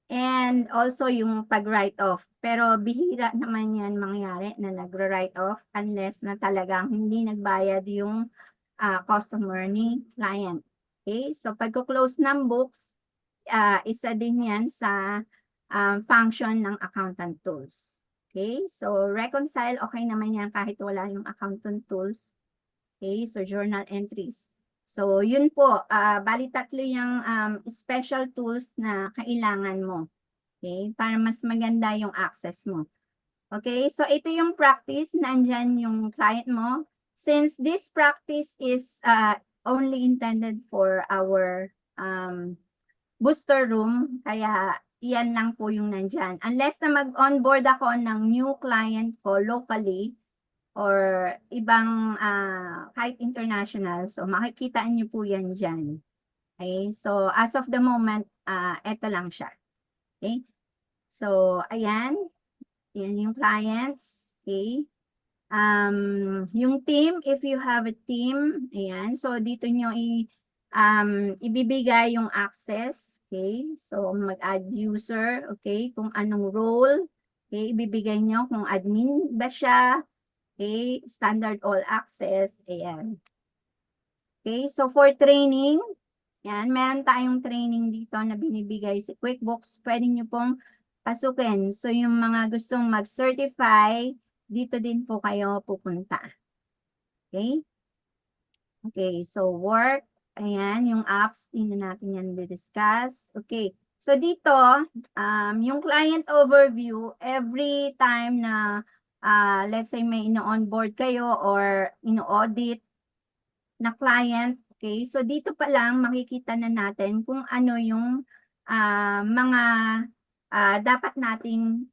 C: And also yung pag-write off. Pero bihira naman yan mangyari na nag-write off unless na talagang hindi nagbayad yung customer ni client. Okay. So, pagko-close ng books, isa din yan sa function ng accountant tools. Okay, so reconcile, okay naman yan kahit wala yung accountant tools. Okay, so journal entries. So yun po, bali tatlo yung special tools na kailangan mo. Okay, para mas maganda yung access mo. Okay, so ito yung practice, nandyan yung client mo. Since this practice is only intended for our booster room. Kaya yan lang po yung nandyan. Unless na mag-onboard ako ng new client ko locally or ibang kahit international. So makikita niyo po yan dyan. Okay? So as of the moment, eto lang siya. Okay? So ayan. Yan yung clients. Okay? Yung team, if you have a team, ayan. So dito nyo ibibigay yung access. Okay? So mag-add user. Okay? Kung anong role. Okay? Ibibigay nyo kung admin ba siya. Okay, standard all access, ayan. Okay, so for training, yan, meron tayong training dito na binibigay si QuickBooks. Pwede nyo pong pasukin. So yung mga gustong mag-certify, dito din po kayo pupunta. Okay? Okay, so work, ayan, yung apps, tingnan natin yan discuss. Okay, so dito, yung client overview, every time na let's say may ino-onboard kayo or ino-audit na client, okay? So dito pa lang makikita na natin kung ano yung mga dapat nating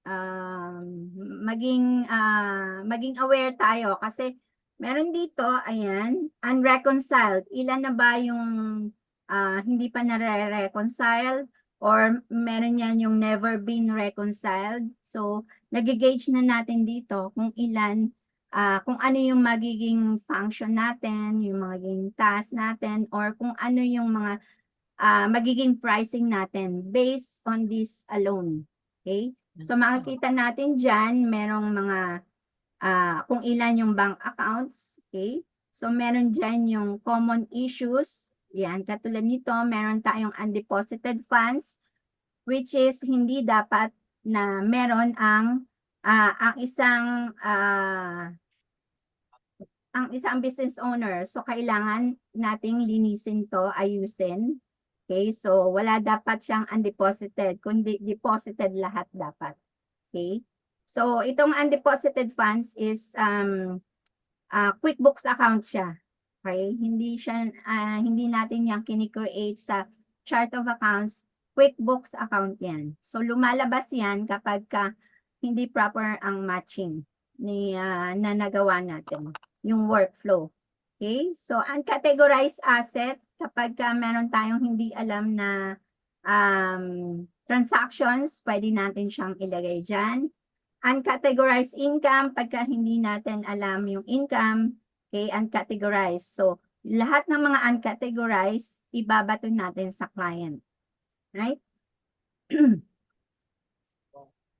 C: maging aware tayo kasi meron dito, ayan, unreconciled. Ilan na ba yung hindi pa nare-reconcile or meron yan yung never been reconciled. So nag-gauge na natin dito kung ilan, kung ano yung magiging function natin, yung magiging task natin, or kung ano yung mga magiging pricing natin based on this alone. Okay? So makikita natin dyan, merong mga, kung ilan yung bank accounts. Okay? So meron dyan yung common issues. Yan, katulad nito, meron tayong undeposited funds, which is hindi dapat na meron ang isang business owner. So kailangan nating linisin to, ayusin. Okay? So wala dapat siyang undeposited, kundi deposited lahat dapat. Okay? So itong undeposited funds is QuickBooks account siya. Okay? Hindi natin yang kini-create sa chart of accounts. QuickBooks account yan. So lumalabas yan kapag hindi proper ang matching na nagawa natin, yung workflow. Okay? So uncategorized asset, kapag meron tayong hindi alam na transactions, pwede natin siyang ilagay dyan. Uncategorized income, pagka hindi natin alam yung income, okay, uncategorized. So lahat ng mga uncategorized, ibabato natin sa client. Right?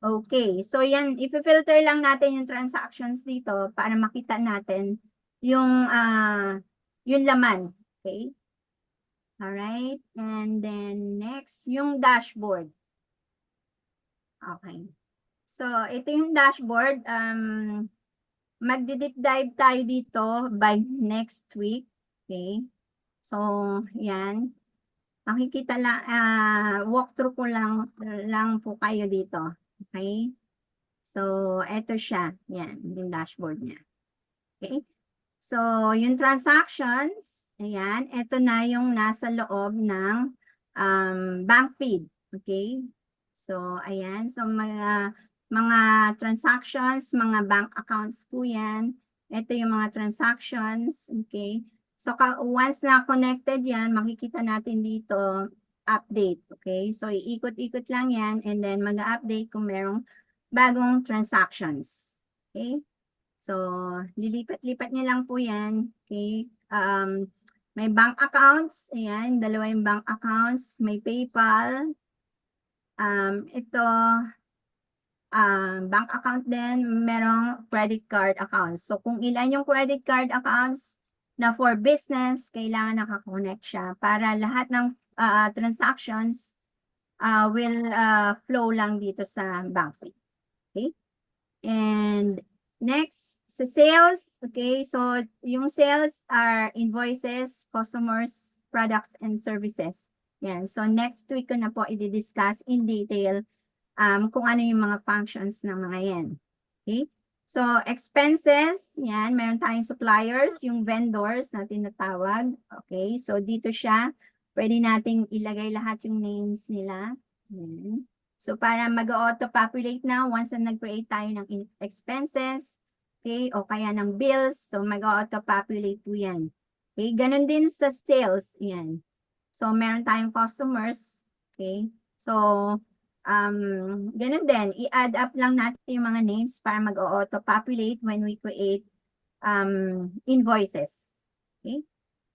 C: Okay, so yan, i-filter lang natin yung transactions dito para makita natin yung laman. Okay? Alright, and then next, yung dashboard. Okay. So, ito yung dashboard. Magdi-deep dive tayo dito by next week. Okay? So, yan. Makikita lang, walkthrough ko lang po kayo dito. Okay? So, eto siya. Yan, yung dashboard niya. Okay? So, yung transactions, ayan, eto na yung nasa loob ng bank feed. Okay? So, ayan. So, mga transactions, mga bank accounts po yan. Ito yung mga transactions. Okay? So, once na connected yan, makikita natin dito, update. Okay? So, iikot-ikot lang yan and then mag-update kung merong bagong transactions. Okay? So, lilipat-lipat niya lang po yan. Okay? May bank accounts. Ayan, dalawa yung bank accounts. May PayPal. Ito, bank account din. Merong credit card accounts. So, kung ilan yung credit card accounts, na for business, kailangan nakakonect siya para lahat ng transactions will flow lang dito sa bank fee. Okay? And next, sa sales, okay? So, yung sales are invoices, customers, products, and services. Yan. So, next week ko na po i-discuss in detail kung ano yung mga functions ng mga yan. Okay? So, expenses, yan, meron tayong suppliers, yung vendors na tinatawag. Okay, so dito siya, pwede nating ilagay lahat yung names nila. Yan. So, para mag-auto-populate na once na nag-create tayo ng expenses, okay, o kaya ng bills, so mag-auto-populate po yan. Okay, ganun din sa sales, yan. So, meron tayong customers, okay, so, ganun din, i-add up lang natin yung mga names para mag-auto-populate when we create invoices. Okay?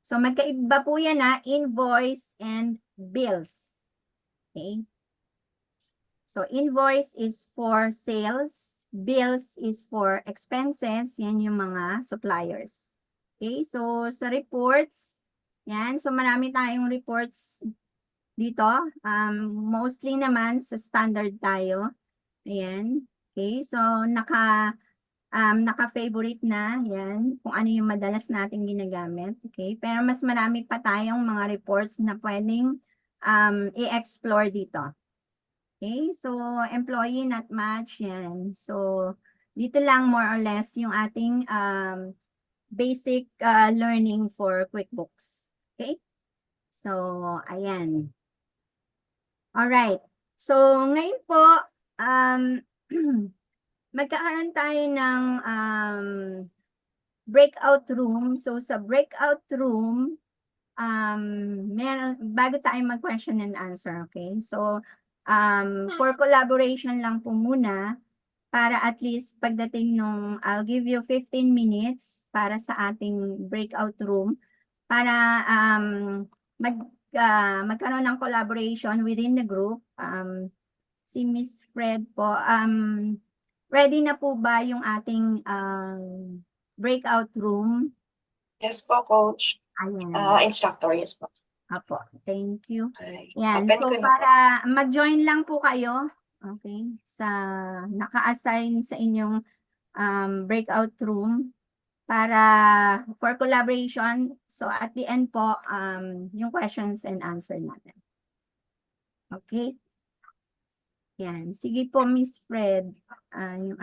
C: So, magkaiba po yan na invoice and bills. Okay? So, invoice is for sales, bills is for expenses, yan yung mga suppliers. Okay? So, sa reports, yan, so marami tayong reports dito, mostly naman sa standard tayo. Ayan. Okay, so naka-favorite na, yan, kung ano yung madalas nating ginagamit. Okay, pero mas marami pa tayong mga reports na pwedeng i-explore dito. Okay, so employee not match, yan. So dito lang more or less yung ating basic learning for QuickBooks. Okay, so ayan. Alright. So, ngayon po, magkakaroon tayo ng breakout room. So, sa breakout room, bago tayo mag-question and answer, okay? So, for collaboration lang po muna, para at least pagdating nung, I'll give you 15 minutes para sa ating breakout room, para magkaroon ng collaboration within the group. Si Miss Fred po, ready na po ba yung ating breakout room?
A: Yes po, Coach.
C: Ayan.
A: Instructor, yes po.
C: Apo, thank you.
A: Okay.
C: Yan,
A: Open
C: so
A: ko na po.
C: para mag-join lang po kayo, okay, sa naka-assign sa inyong breakout room para for collaboration. So at the end po, yung questions and answer natin. Okay? Yan. Sige po, Miss Fred. Yung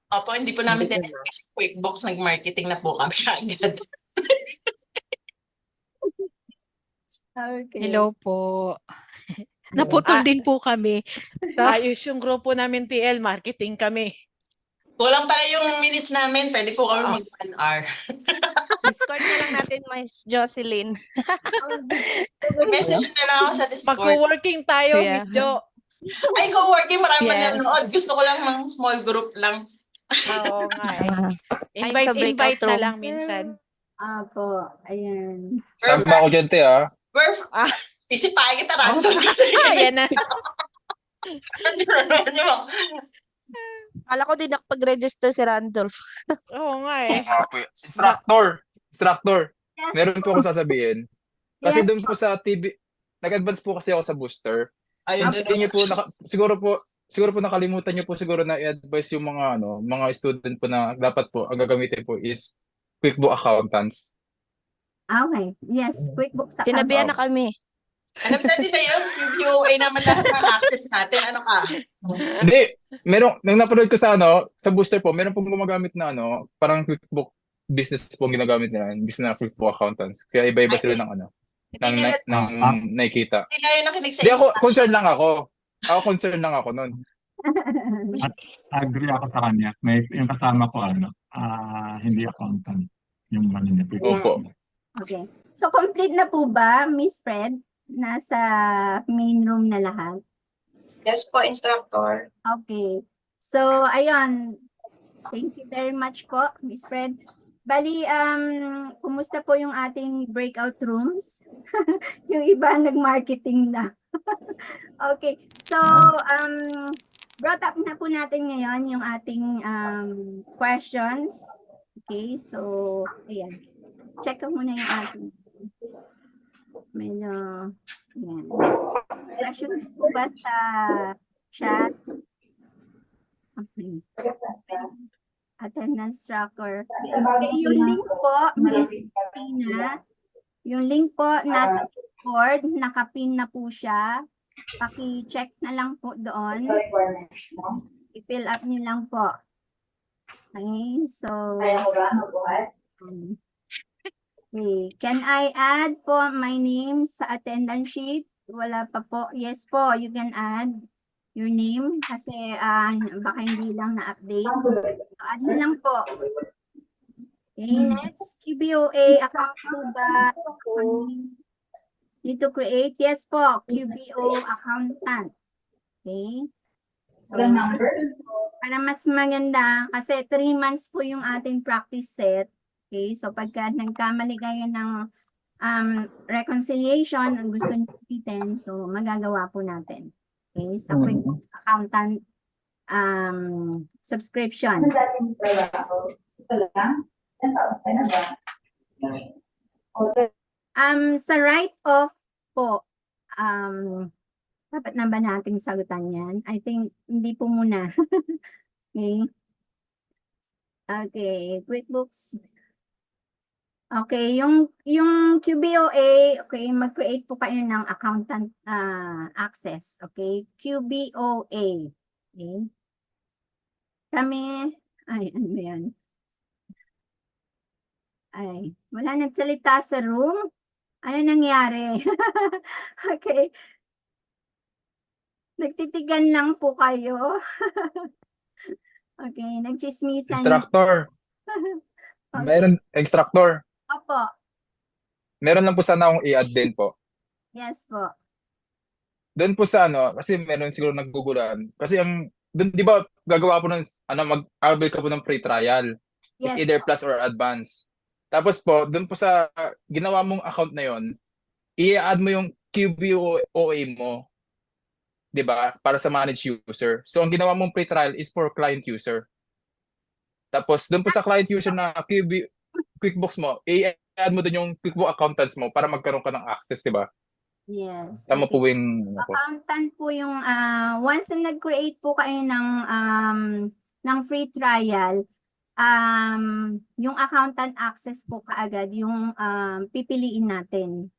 G: Opo, hindi po namin tinatawag sa QuickBooks, nag-marketing na po kami agad.
C: okay.
H: Hello po. Naputol din po kami.
I: Ayos yung grupo namin TL, marketing kami.
G: Kulang pala yung minutes namin, pwede po kami mag-1 hour.
J: Discord na lang natin, Miss Jocelyn.
G: Message na lang ako sa Discord.
I: Mag-working tayo,
J: Yeah.
I: Miss Jo.
G: Ay, co-working, marami
J: Yes.
G: nanonood. Gusto ko lang ng small group lang.
I: Oo nga eh.
J: Ayun sa breakout
I: Invite na
J: room.
I: lang minsan.
C: Apo, ayan.
F: Sama ako dyan, te, ah.
G: We're, sisipahin kita random.
I: Ayan na.
J: Kala ko din nakapag-register si Randolph.
I: Oo nga eh.
F: Instructor.
C: Yes.
F: Meron po ako sasabihin. Kasi
C: Yes.
F: doon po sa TV, nag-advance po kasi ako sa booster.
G: Ayun,
F: Hindi niyo po, siguro po nakalimutan niyo po siguro na i-advise yung mga student po na dapat po, ang gagamitin po is QuickBook Accountants.
C: Okay. Yes, QuickBooks account.
J: Sinabihan na kami.
G: Ano pwede ba yun? Yung QA naman lahat ng access natin. Ano ka?
F: Hindi, nung napanood ko sa booster po, meron pong gumagamit na parang QuickBook business po ang ginagamit nila, imbis na QuickBook Accountants. Kaya iba-iba sila ng nakikita.
G: Hindi na yun nakinig sa
F: Hindi ako,
G: instruction.
F: concern lang ako. Concern lang ako nun.
K: At agree ako sa kanya. May yung kasama ko hindi accountant yung ano niya.
F: Opo.
C: Okay. So complete na po ba, Miss Fred? Nasa main room na lahat?
A: Yes po, instructor.
C: Okay. So, ayun. Thank you very much po, Miss Fred. Bali, kumusta po yung ating breakout rooms? Yung iba nag-marketing na. Okay. So, brought up na po natin ngayon yung ating questions. Okay. So, ayan. Check ko muna yung ating medyo, ayan. Questions po ba sa chat? Okay. Attendance tracker. Okay, yung link po, Miss Tina, yung link po nasa board, nakapin na po siya. Paki-check na lang po doon. I-fill up niyo lang po. Okay, so okay. Can I add po my name sa attendance sheet? Wala pa po. Yes po, you can add your name kasi baka hindi lang na-update. Add na lang po. Okay, next. QBOA account po ba? Need to create? Yes po, QBO accountant. Okay. So, para mas maganda, kasi 3 months po yung ating practice set. Okay, so pagka nagkamali kayo ng reconciliation, ang gusto nyo ulitin, so magagawa po natin. Okay, sa QuickBooks Accountant subscription. Sa write-off po, dapat na ba nating sagutan yan? I think, hindi po muna. Okay. Okay, QuickBooks. Okay, yung QBOA, okay, mag-create po kayo ng accountant access, okay? QBOA. Okay. Kami, ano ba yan? Ay, wala nagsalita sa room. Ano nangyari? Okay. Nagtitigan lang po kayo. Okay, nagchismisan.
F: Instructor.
C: Okay.
F: Meron, instructor.
C: Opo.
F: Meron lang po sana akong i-add din po.
C: Yes po.
F: Doon po sa kasi meron siguro naggugulan. Kasi doon, di ba, gagawa po ng, mag-avail ka po ng free trial.
C: Yes
F: It's either
C: po.
F: plus or advance. Tapos po, doon po sa ginawa mong account na yon, i-add mo yung QBOA mo. Di ba? Para sa managed user. So, ang ginawa mong free trial is for client user. Tapos, doon po sa client user na QuickBooks mo, i-add mo doon yung QuickBooks accountants mo para magkaroon ka ng access, di ba?
C: Yes.
F: Tama
C: Okay.
F: po yung
C: Accountant po yung once na nag-create po kayo ng free trial, yung accountant access po kaagad yung pipiliin natin.